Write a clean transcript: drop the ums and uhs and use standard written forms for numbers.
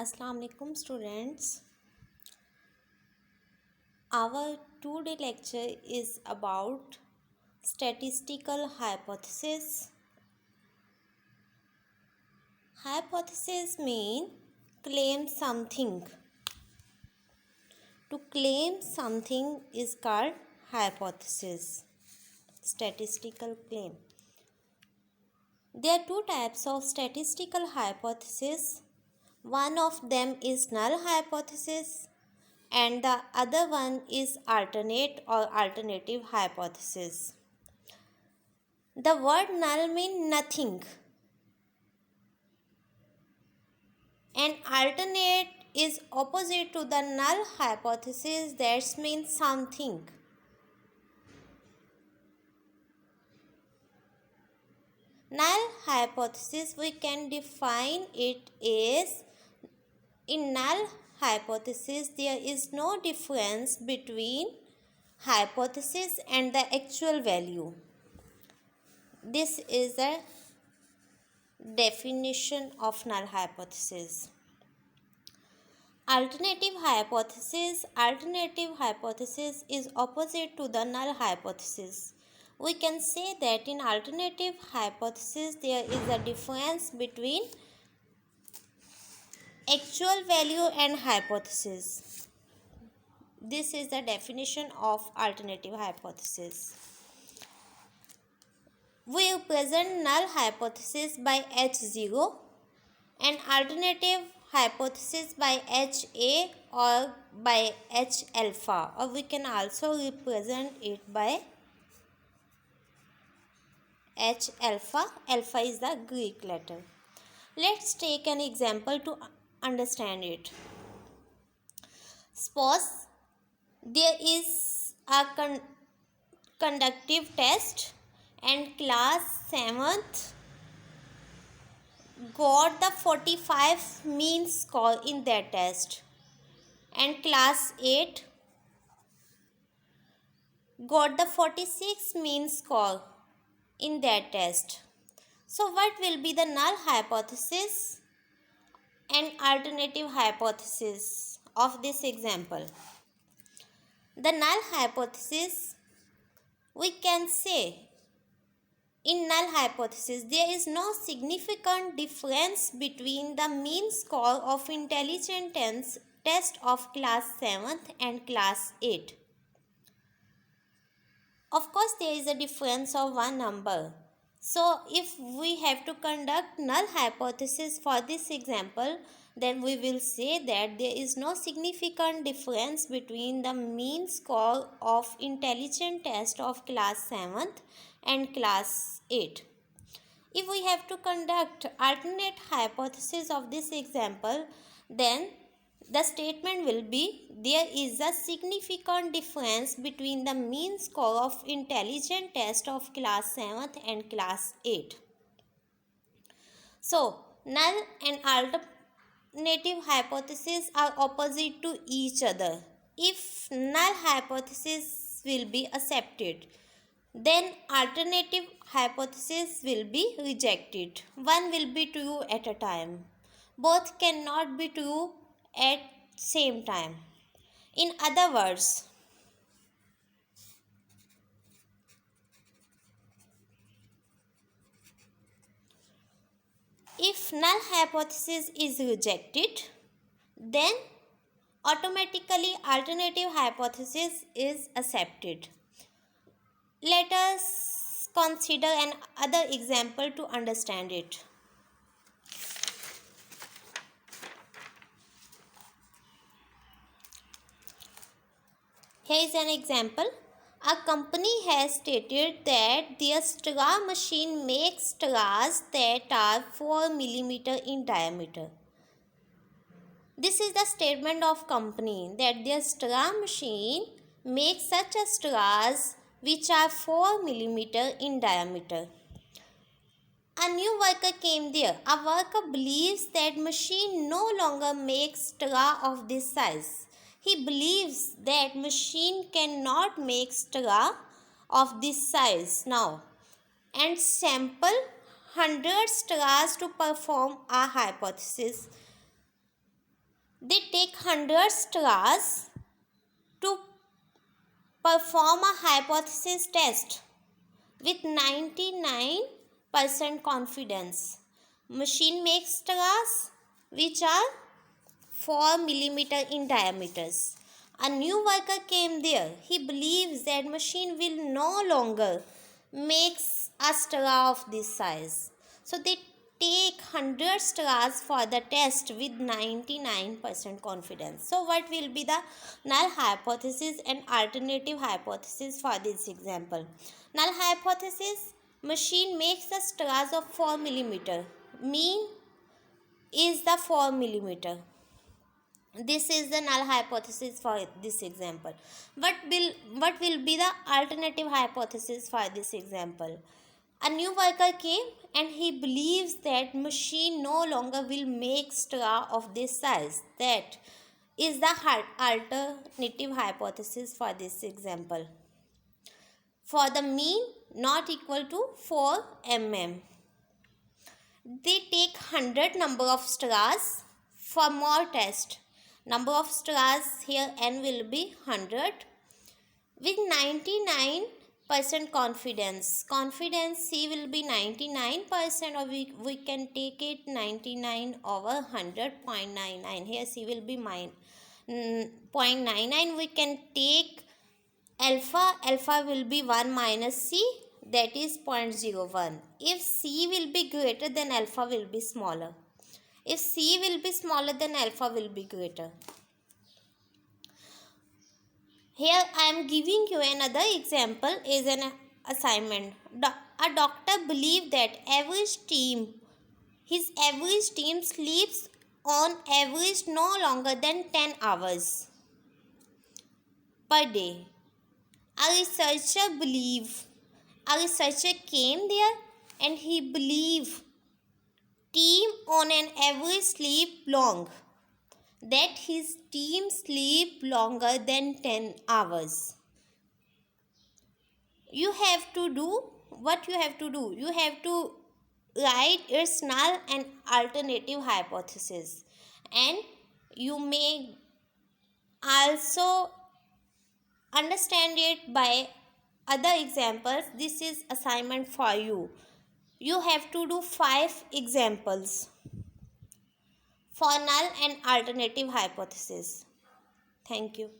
Assalamu alaikum students. Our today lecture is about statistical hypothesis. Hypothesis mean claim something. To claim something is called hypothesis. Statistical claim. There are two types of statistical hypothesis. One of them is null hypothesis and the other one is alternate or alternative hypothesis. The word null means nothing and alternate is opposite to the null hypothesis, that means something. Null hypothesis, we can define it as, in null hypothesis there is no difference between hypothesis and the actual value. This is the definition of null hypothesis. Alternative hypothesis is opposite to the null hypothesis. We can say that in alternative hypothesis there is a difference between actual value and hypothesis. This is the definition of alternative hypothesis. We represent null hypothesis by H0 and alternative hypothesis by HA or by H alpha, or we can also represent it by H alpha. Alpha is the Greek letter. Let's take an example to understand it. Suppose there is a conductive test and class 7th got the 45 mean score in that test and class 8 got the 46 mean score in that test. So what will be the null hypothesis and alternative hypothesis of this example? The null hypothesis, we can say, in null hypothesis there is no significant difference between the mean score of intelligent test of class 7th and class 8. Of course there is a difference of one number. So if we have to conduct null hypothesis for this example, then we will say that there is no significant difference between the mean score of intelligent test of class 7th and class 8. If we have to conduct alternate hypothesis of this example, then the statement will be there is a significant difference between the mean score of intelligent test of class 7th and class 8. So, null and alternative hypothesis are opposite to each other. If null hypothesis will be accepted, then alternative hypothesis will be rejected. One will be true at a time. Both cannot be true at same time. In other words, if null hypothesis is rejected, then automatically alternative hypothesis is accepted. Let us consider another example to understand it. Here is an example. A company has stated that their straw machine makes straws that are 4 mm in diameter. This is the statement of company that their straw machine makes such a straws which are 4 mm in diameter. A new worker came there. A worker believes that machine no longer makes straw of this size. He believes that machine cannot make straw of this size now and sample 100 straws to perform a hypothesis. They take 100 straws to perform a hypothesis test with 99% confidence. Machine makes straws which are 4 millimeter in diameters. A new worker came there. He believes that machine will no longer makes a straw of this size. So they take 100 straws for the test with 99% confidence. So what will be the null hypothesis and alternative hypothesis for this example? Null hypothesis, machine makes the straws of 4 millimeter. Mean is the 4 millimeter. This is the null hypothesis for this example. What will be the alternative hypothesis for this example? A new worker came and he believes that machine no longer will make straw of this size. That is the alternative hypothesis for this example. For the mean not equal to 4 mm. They take 100 number of straws for more test. Number of straws here n will be 100 with 99% confidence. Confidence C will be 99%, or we can take it 99 over 100.99. Here C will be 0.99. We can take alpha. Alpha will be 1 minus C, that is 0.01. If C will be greater, then alpha will be smaller. If C will be smaller, then alpha will be greater. Here I am giving you another example as an assignment. A doctor believes that his average team sleeps on average no longer than 10 hours per day. A researcher came there and he believed team on an average sleep long, that his team sleep longer than 10 hours. You have to do what you have to do. You have to write its null and alternative hypothesis, and you may also understand it by other examples. This is assignment for you. You have to do 5 examples for null and alternative hypothesis. Thank you.